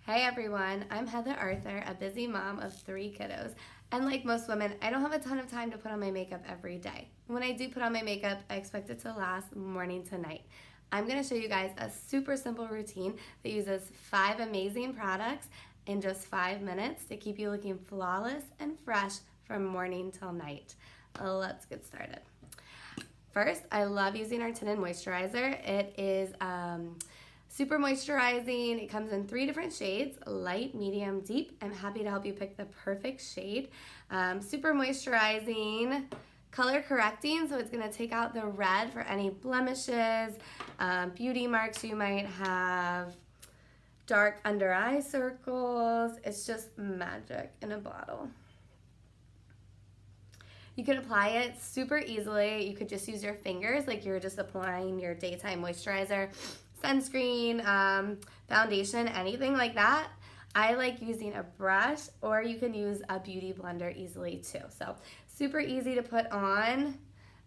Hey everyone, I'm Heather Arthur, a busy mom of 3 kiddos. And like most women, I don't have a ton of time to put on my makeup every day. When I do put on my makeup, I expect it to last morning to night. I'm going to show you guys a super simple routine that uses 5 amazing products in just 5 minutes to keep you looking flawless and fresh from morning till night. Let's get started. First, I love using our Tenon moisturizer. It is super moisturizing. It comes in 3 different shades, light, medium, deep. I'm happy to help you pick the perfect shade. Super moisturizing, color correcting, so it's gonna take out the red for any blemishes, beauty marks you might have, dark under eye circles. It's just magic in a bottle. You can apply it super easily. You could just use your fingers like you're just applying your daytime moisturizer, sunscreen, foundation, anything like that. I like using a brush, or you can use a beauty blender easily too. So super easy to put on,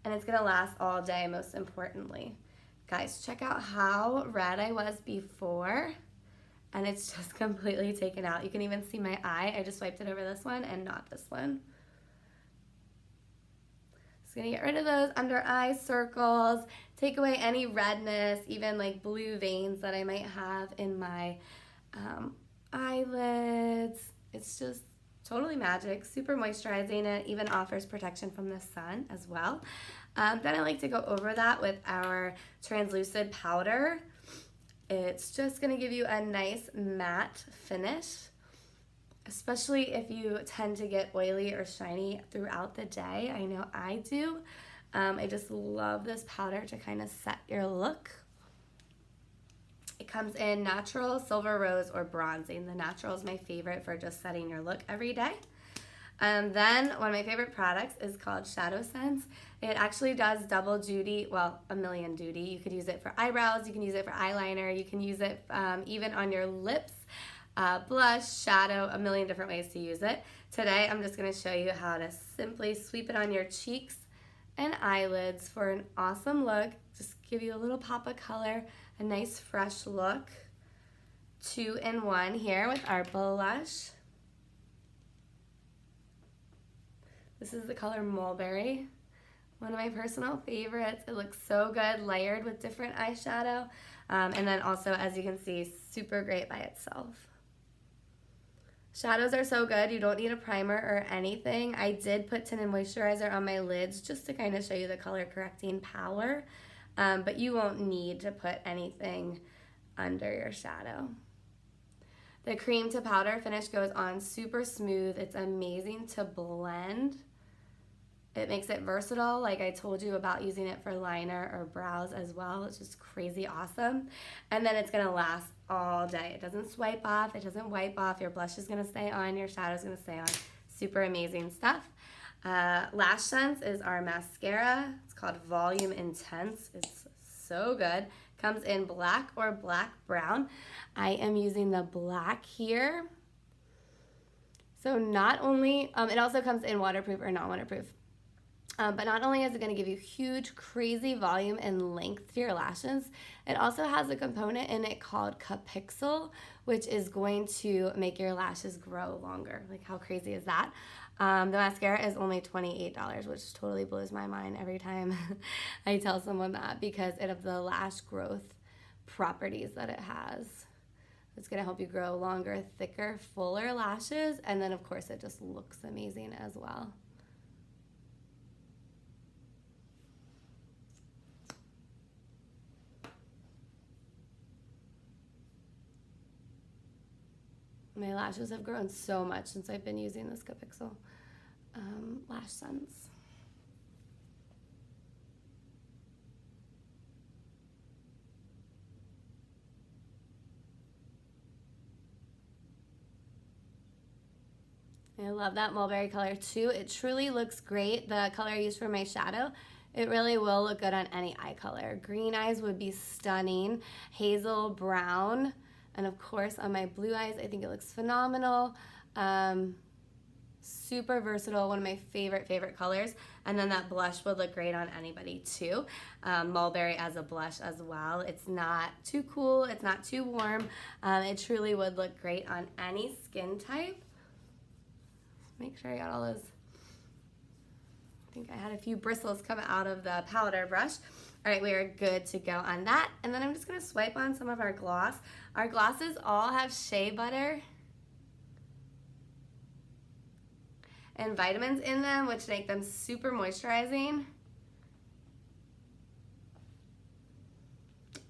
and it's gonna last all day, most importantly. Guys, check out how red I was before, and it's just completely taken out. You can even see my eye. I just wiped it over this one and not this one. Just gonna get rid of those under eye circles, take away any redness, even like blue veins that I might have in my eyelids. It's just totally magic, super moisturizing. It even offers protection from the sun as well. Then I like to go over that with our translucent powder. It's just gonna give you a nice matte finish, especially if you tend to get oily or shiny throughout the day. I know I do. I just love this powder to kind of set your look. It comes in natural, silver rose, or bronzing. The natural is my favorite for just setting your look every day. Then one of my favorite products is called SeneGence. It actually does double duty, well, a million duty. You could use it for eyebrows, you can use it for eyeliner, you can use it even on your lips, blush, shadow, a million different ways to use it. Today I'm just going to show you how to simply sweep it on your cheeks and eyelids for an awesome look. Just give you a little pop of color, a nice fresh look. 2-in-1 here with our blush. This is the color Mulberry, one of my personal favorites. It looks so good layered with different eyeshadow, and then also, as you can see, super great by itself. Shadows are so good. You don't need a primer or anything. I did put tinted moisturizer on my lids just to kind of show you the color correcting power, but you won't need to put anything under your shadow. The cream to powder finish goes on super smooth. It's amazing to blend. It makes it versatile, like I told you about using it for liner or brows as well. It's just crazy awesome. And then it's gonna last all day. It doesn't swipe off, it doesn't wipe off. Your blush is gonna stay on, your shadow's gonna stay on. Super amazing stuff. Lash Sense is our mascara. It's called Volume Intense. It's so good. Comes in black or black brown. I am using the black here. So not only, it also comes in waterproof or non-waterproof. But not only is it going to give you huge, crazy volume and length to your lashes, it also has a component in it called Capixel, which is going to make your lashes grow longer. Like, how crazy is that? The mascara is only $28, which totally blows my mind every time I tell someone that, because of the lash growth properties that it has. It's going to help you grow longer, thicker, fuller lashes, and then of course it just looks amazing as well. My lashes have grown so much since I've been using this Capixel Lash Sense. I love that mulberry color too. It truly looks great. The color I used for my shadow, it really will look good on any eye color. Green eyes would be stunning. Hazel brown. And of course on my blue eyes, I think it looks phenomenal. Super versatile, one of my favorite colors. And then that blush would look great on anybody too. Mulberry as a blush as well. It's not too cool, it's not too warm. It truly would look great on any skin type. Make sure I got all those. I think I had a few bristles come out of the powder brush. All right, we are good to go on that. And then I'm just gonna swipe on some of our gloss. Our glosses all have shea butter and vitamins in them, which make them super moisturizing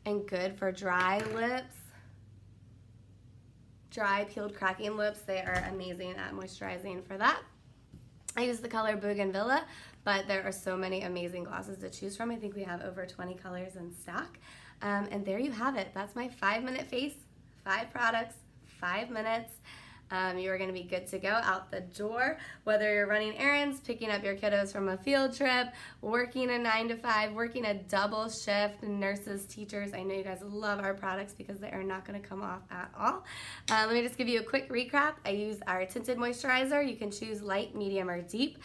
and good for dry lips. Dry, peeled, cracking lips, they are amazing at moisturizing for that. I use the color Bougainvillea, but there are so many amazing glosses to choose from. I think we have over 20 colors in stock. And there you have it. That's my 5-minute face, 5 products, 5 minutes. You are going to be good to go out the door, whether you're running errands, picking up your kiddos from a field trip, working a 9 to 5, working a double shift, nurses, teachers. I know you guys love our products because they are not going to come off at all. Let me just give you a quick recap. I use our tinted moisturizer. You can choose light, medium, or deep.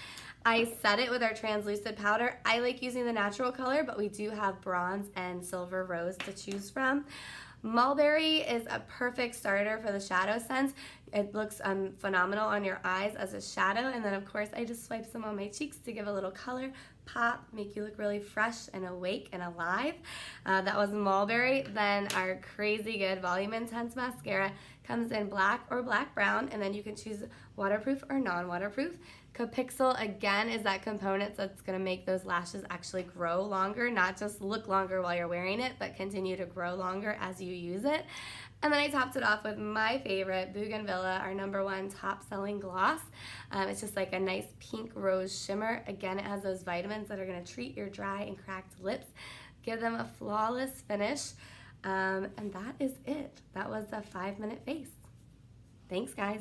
I set it with our translucent powder. I like using the natural color, but we do have bronze and silver rose to choose from. Mulberry is a perfect starter for the shadow sense. It looks phenomenal on your eyes as a shadow, and then of course I just swipe some on my cheeks to give a little color, pop, make you look really fresh and awake and alive. That was Mulberry. Then our crazy good Volume Intense mascara comes in black or black brown, and then you can choose waterproof or non-waterproof. Capixel, again, is that component that's going to make those lashes actually grow longer, not just look longer while you're wearing it, but continue to grow longer as you use it. And then I topped it off with my favorite, Bougainvillea, our #1 top-selling gloss. It's just like a nice pink rose shimmer. Again, it has those vitamins that are going to treat your dry and cracked lips, give them a flawless finish. And that is it. That was the 5-minute face. Thanks, guys.